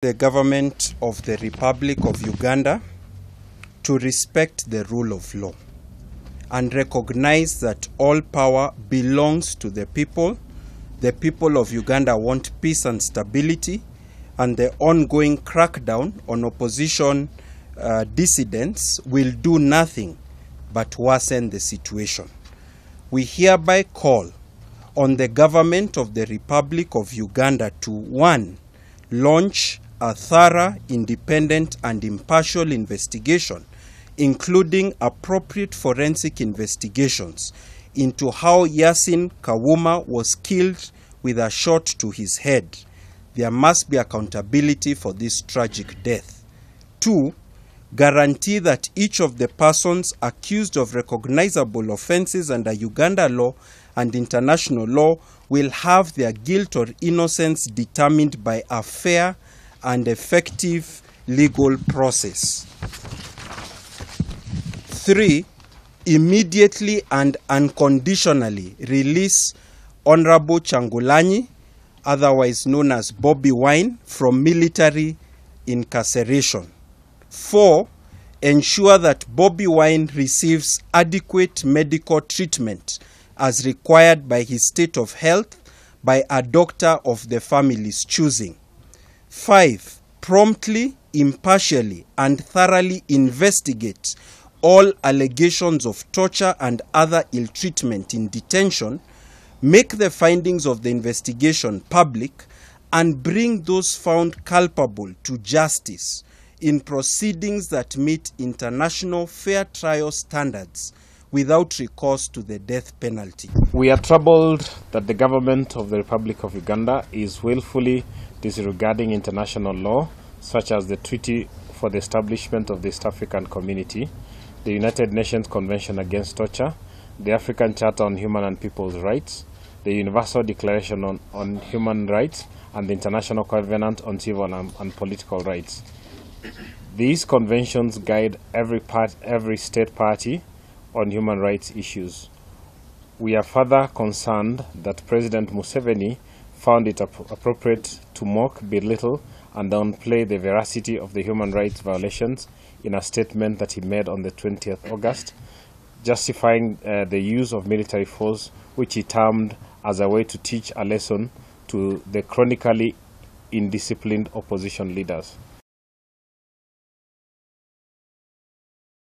The government of the Republic of Uganda to respect the rule of law and recognize that all power belongs to the people. The people of Uganda want peace and stability, and the ongoing crackdown on opposition dissidents will do nothing but worsen the situation. We hereby call on the government of the Republic of Uganda to 1. Launch a thorough, independent and impartial investigation, including appropriate forensic investigations into how Yasin Kawuma was killed with a shot to his head. There must be accountability for this tragic death. 2. Guarantee that each of the persons accused of recognizable offenses under Uganda law and international law will have their guilt or innocence determined by a fair and effective legal process. 3. Immediately and unconditionally release Honorable Changulanyi, otherwise known as Bobi Wine, from military incarceration. 4. Ensure that Bobi Wine receives adequate medical treatment as required by his state of health by a doctor of the family's choosing. 5. Promptly, impartially, and thoroughly investigate all allegations of torture and other ill treatment in detention, make the findings of the investigation public, and bring those found culpable to justice in proceedings that meet international fair trial standards without recourse to the death penalty. We are troubled that the government of the Republic of Uganda is willfully disregarding international law, such as the Treaty for the Establishment of the East African Community, the United Nations Convention Against Torture, the African Charter on Human and People's Rights, the Universal Declaration on Human Rights, and the International Covenant on Civil and Political Rights. These conventions guide every state party on human rights issues. We are further concerned that President Museveni found it appropriate to mock, belittle, and downplay the veracity of the human rights violations in a statement that he made on the 20th August, justifying the use of military force, which he termed as a way to teach a lesson to the chronically indisciplined opposition leaders.